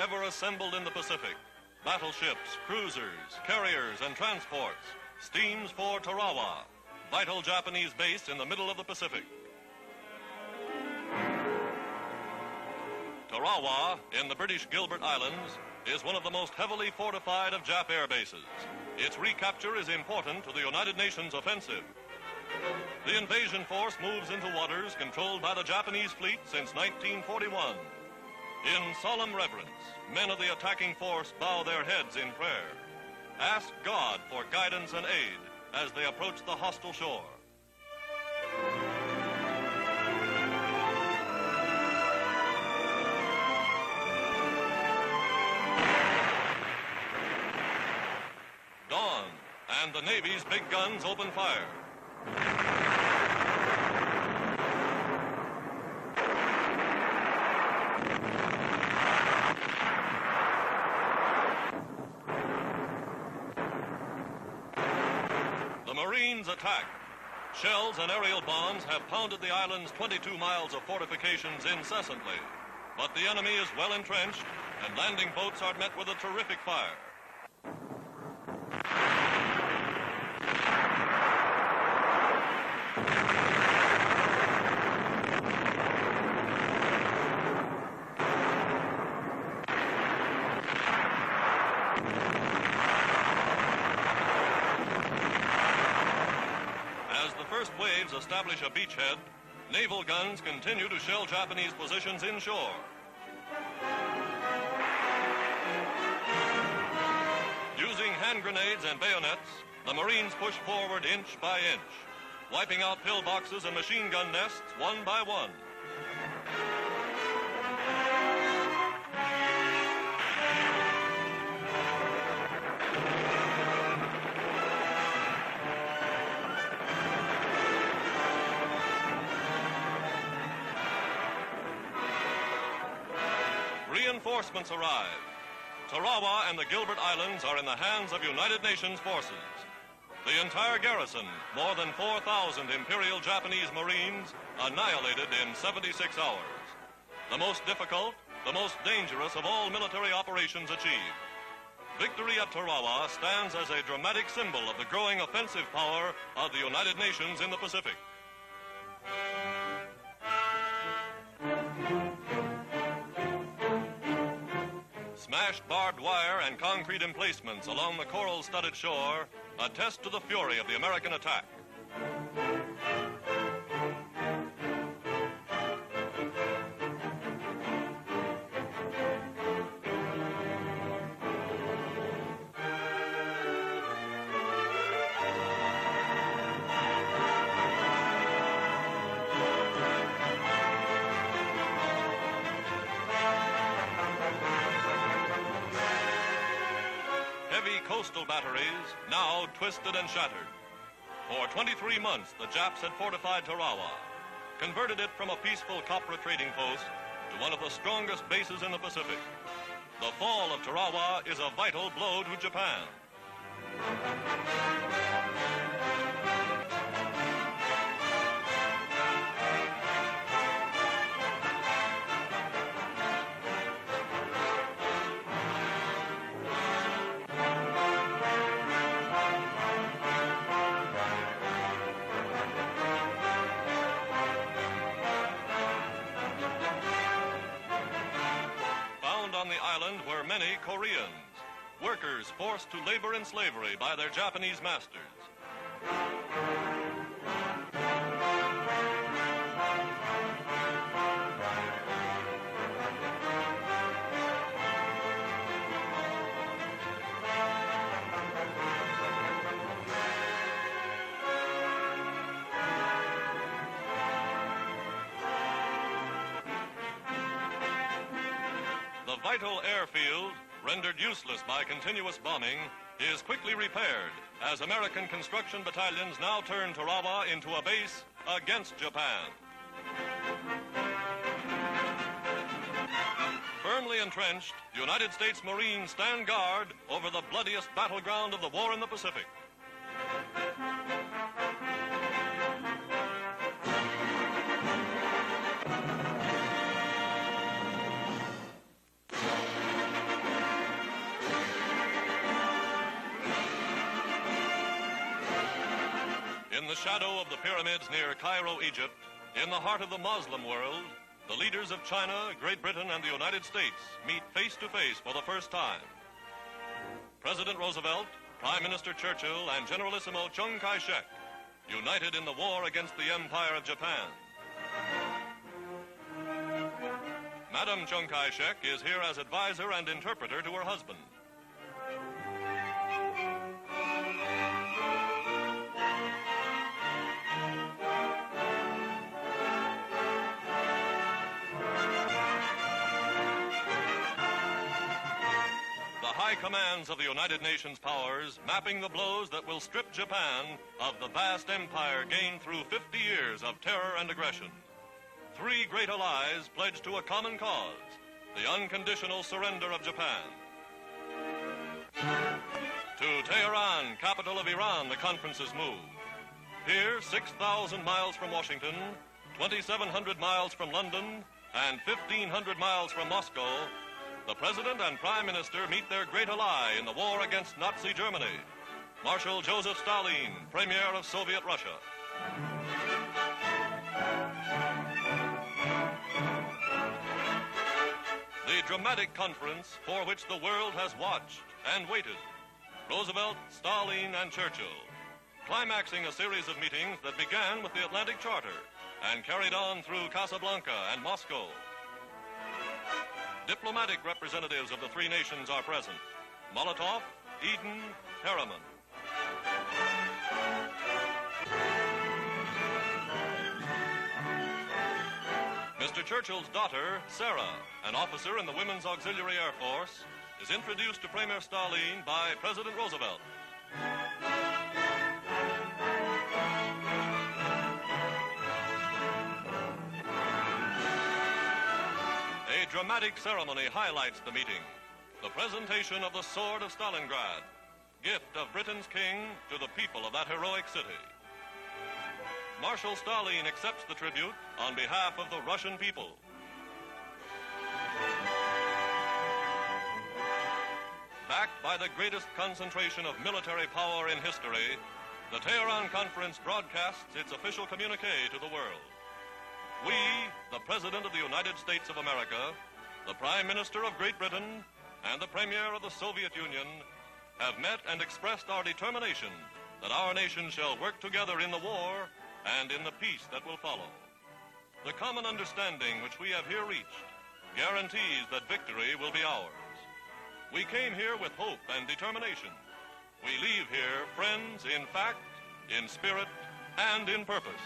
ever assembled in the Pacific. Battleships, cruisers, carriers, and transports. Steams for Tarawa, vital Japanese base in the middle of the Pacific. Tarawa, in the British Gilbert Islands, is one of the most heavily fortified of Jap air bases. Its recapture is important to the United Nations offensive. The invasion force moves into waters controlled by the Japanese fleet since 1941. In solemn reverence, men of the attacking force bow their heads in prayer. Ask God for guidance and aid as they approach the hostile shore. Dawn, and the Navy's big guns open fire. The Marines attack. Shells and aerial bombs have pounded the island's 22 miles of fortifications incessantly. But the enemy is well entrenched, and landing boats are met with a terrific fire. Waves establish a beachhead, naval guns continue to shell Japanese positions inshore. Using hand grenades and bayonets, the Marines push forward inch by inch, wiping out pillboxes and machine gun nests one by one. Reinforcements arrive. Tarawa and the Gilbert Islands are in the hands of United Nations forces. The entire garrison, more than 4,000 Imperial Japanese Marines, annihilated in 76 hours. The most difficult, the most dangerous of all military operations achieved. Victory at Tarawa stands as a dramatic symbol of the growing offensive power of the United Nations in the Pacific. Smashed barbed wire and concrete emplacements along the coral-studded shore attest to the fury of the American attack. Coastal batteries, now twisted and shattered. For 23 months, the Japs had fortified Tarawa, converted it from a peaceful copra trading post to one of the strongest bases in the Pacific. The fall of Tarawa is a vital blow to Japan. Were many Koreans, workers forced to labor in slavery by their Japanese masters. The vital airfield, rendered useless by continuous bombing, is quickly repaired as American construction battalions now turn Tarawa into a base against Japan. Firmly entrenched, United States Marines stand guard over the bloodiest battleground of the war in the Pacific. In the shadow of the pyramids near Cairo, Egypt, in the heart of the Muslim world, the leaders of China, Great Britain, and the United States meet face to face for the first time. President Roosevelt, Prime Minister Churchill, and Generalissimo Chiang Kai-shek united in the war against the Empire of Japan. Madame Chiang Kai-shek is here as advisor and interpreter to her husband. High commands of the United Nations powers mapping the blows that will strip Japan of the vast empire gained through 50 years of terror and aggression. Three great allies pledged to a common cause, the unconditional surrender of Japan. To Teheran, capital of Iran, the conferences moved. Here, 6,000 miles from Washington, 2,700 miles from London, and 1,500 miles from Moscow, the President and Prime Minister meet their great ally in the war against Nazi Germany, Marshal Joseph Stalin, Premier of Soviet Russia. The dramatic conference for which the world has watched and waited. Roosevelt, Stalin, and Churchill, climaxing a series of meetings that began with the Atlantic Charter and carried on through Casablanca and Moscow. Diplomatic representatives of the three nations are present. Molotov, Eden, Harriman. Mr. Churchill's daughter, Sara, an officer in the Women's Auxiliary Air Force, is introduced to Premier Stalin by President Roosevelt. A dramatic ceremony highlights the meeting. The presentation of the Sword of Stalingrad, gift of Britain's king to the people of that heroic city. Marshal Stalin accepts the tribute on behalf of the Russian people. Backed by the greatest concentration of military power in history, the Teheran Conference broadcasts its official communique to the world. We, the President of the United States of America, the Prime Minister of Great Britain, and the Premier of the Soviet Union have met and expressed our determination that our nation shall work together in the war and in the peace that will follow. The common understanding which we have here reached guarantees that victory will be ours. We came here with hope and determination. We leave here friends in fact, in spirit, and in purpose.